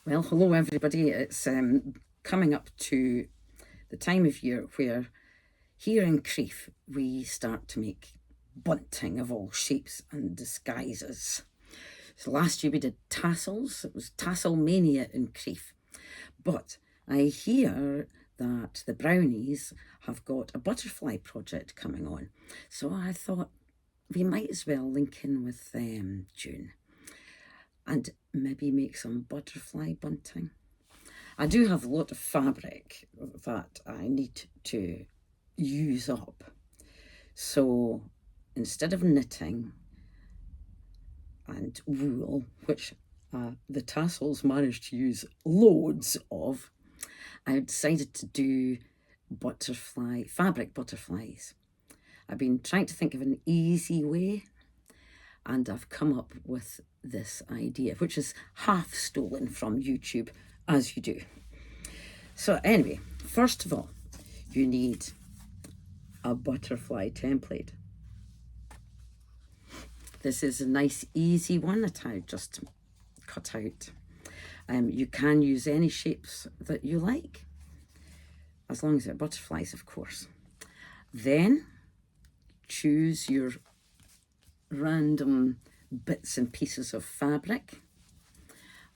Well, hello everybody. It's coming up to the time of year where here in Crieff we start to make bunting of all shapes and disguises. So last year we did tassels. It was tassel mania in Crieff. But I hear that the brownies have got a butterfly project coming on. So I thought we might as well link in with June and maybe make some butterfly bunting. I do have a lot of fabric that I need to use up. So instead of knitting and wool, which the tassels managed to use loads of, I decided to do fabric butterflies. I've been trying to think of an easy way, and I've come up with this idea, which is half stolen from YouTube, as you do. So anyway, first of all, you need a butterfly template. This is a nice easy one that I just cut out. You can use any shapes that you like, as long as they're butterflies, of course. Then choose your random bits and pieces of fabric.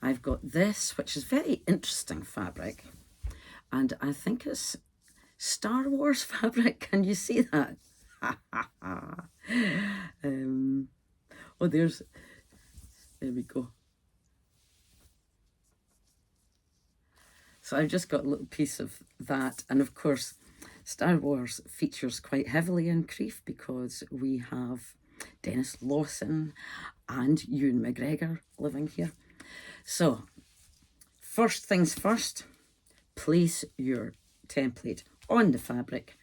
I've got this, which is very interesting fabric, and I think it's Star Wars fabric. Can you see that? Oh, there we go. So I've just got a little piece of that, and of course Star Wars features quite heavily in Crieff because we have Dennis Lawson and Ewan McGregor living here. So first things first, place your template on the fabric.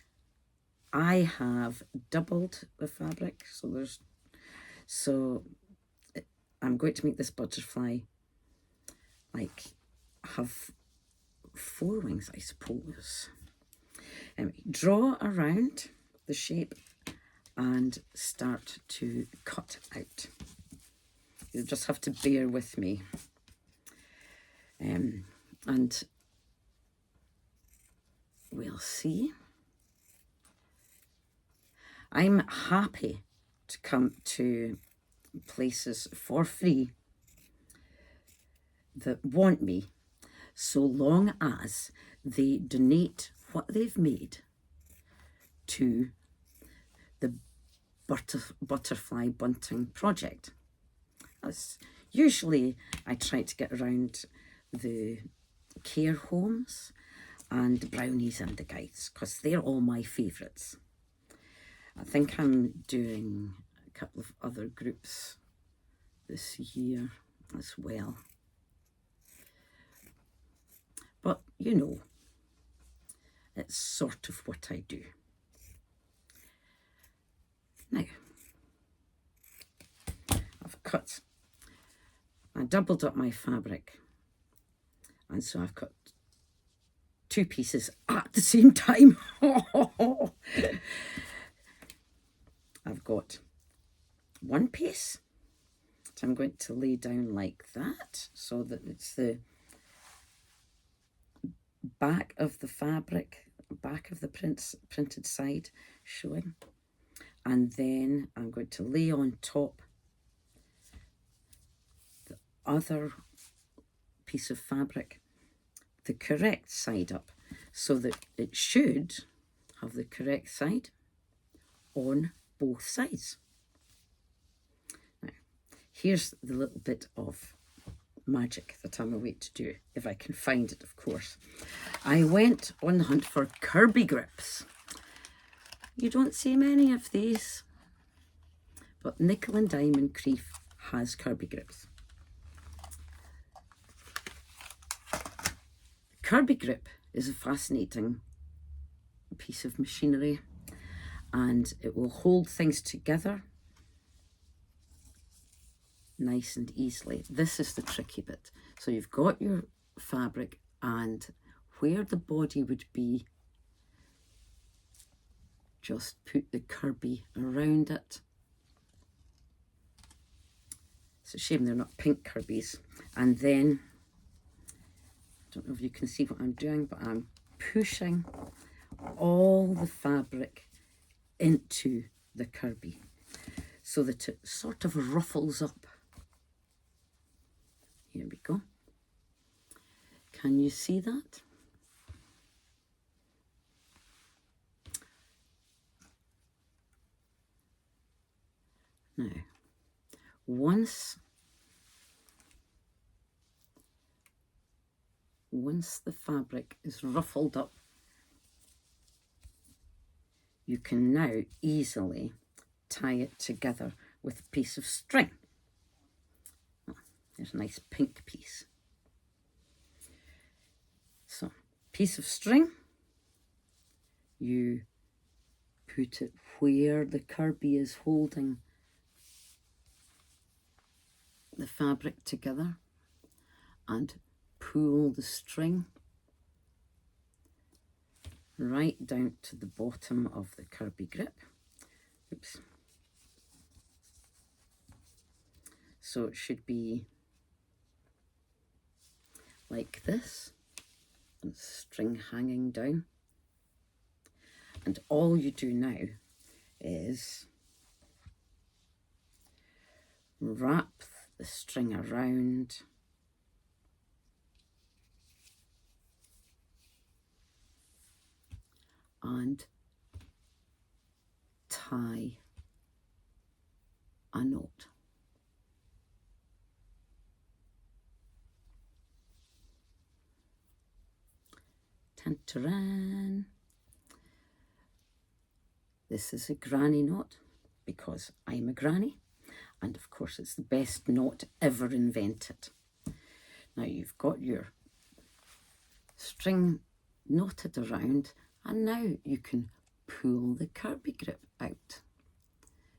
I have doubled the fabric, so I'm going to make this butterfly like have 4 wings, I suppose. Anyway, draw around the shape and start to cut out. You'll just have to bear with me. And we'll see. I'm happy to come to places for free that want me, so long as they donate what they've made to the Butterfly Bunting project. Usually I try to get around the care homes and the brownies and the guides, because they're all my favourites. I think I'm doing a couple of other groups this year as well. But you know, it's sort of what I do. Now, I doubled up my fabric, and so I've cut 2 pieces at the same time. I've got 1 piece that I'm going to lay down like that, so that it's the back of the fabric, back of the printed side showing. And then I'm going to lay on top the other piece of fabric, the correct side up, so that it should have the correct side on both sides. Now, here's the little bit of magic that I'm away to do, if I can find it, of course. I went on the hunt for Kirby grips. You don't see many of these, but Nickel and Diamond Crieff has Kirby grips. Kirby grip is a fascinating piece of machinery, and it will hold things together nice and easily. This is the tricky bit. So you've got your fabric, and where the body would be, just put the Kirby around it. It's a shame they're not pink Kirbies. And then don't know if you can see what I'm doing, but I'm pushing all the fabric into the Kirby so that it sort of ruffles up. Here we go. Can you see that? Now, once the fabric is ruffled up, you can now easily tie it together with a piece of string. Oh, there's a nice pink piece. So, piece of string, you put it where the Kirby is holding the fabric together and pull the string right down to the bottom of the Kirby grip. Oops. So it should be like this, and string hanging down. And all you do now is wrap the string around and tie a knot. Tan-taran. This is a granny knot because I'm a granny, and of course it's the best knot ever invented. Now you've got your string knotted around, and now you can pull the Kirby grip out.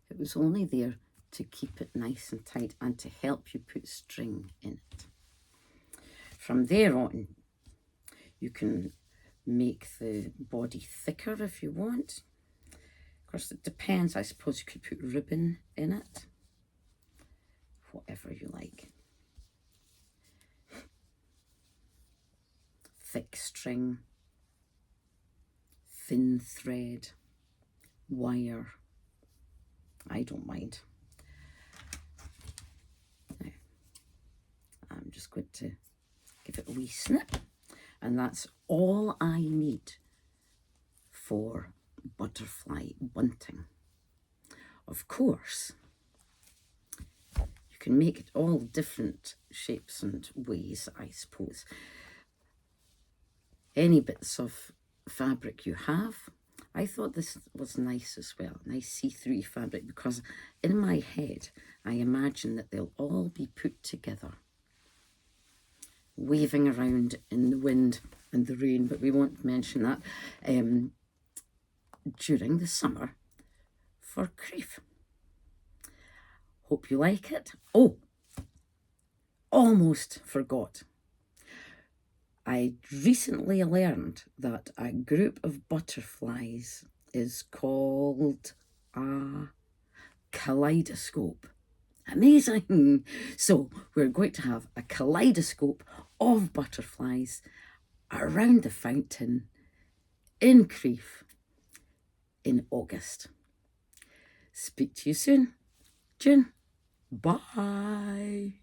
It was only there to keep it nice and tight and to help you put string in it. From there on, you can make the body thicker if you want. Of course, it depends. I suppose you could put ribbon in it. Whatever you like. Thick string, thin thread, wire. I don't mind. Now, I'm just going to give it a wee snip, and that's all I need for butterfly bunting. Of course, you can make it all different shapes and ways, I suppose. Any bits of fabric you have. I thought this was nice as well, nice see-through fabric, because in my head I imagine that they'll all be put together, waving around in the wind and the rain, but we won't mention that during the summer for Crieff. Hope you like it. Oh, almost forgot. I recently learned that a group of butterflies is called a kaleidoscope. Amazing! So we're going to have a kaleidoscope of butterflies around the fountain in Crieff in August. Speak to you soon. June. Bye.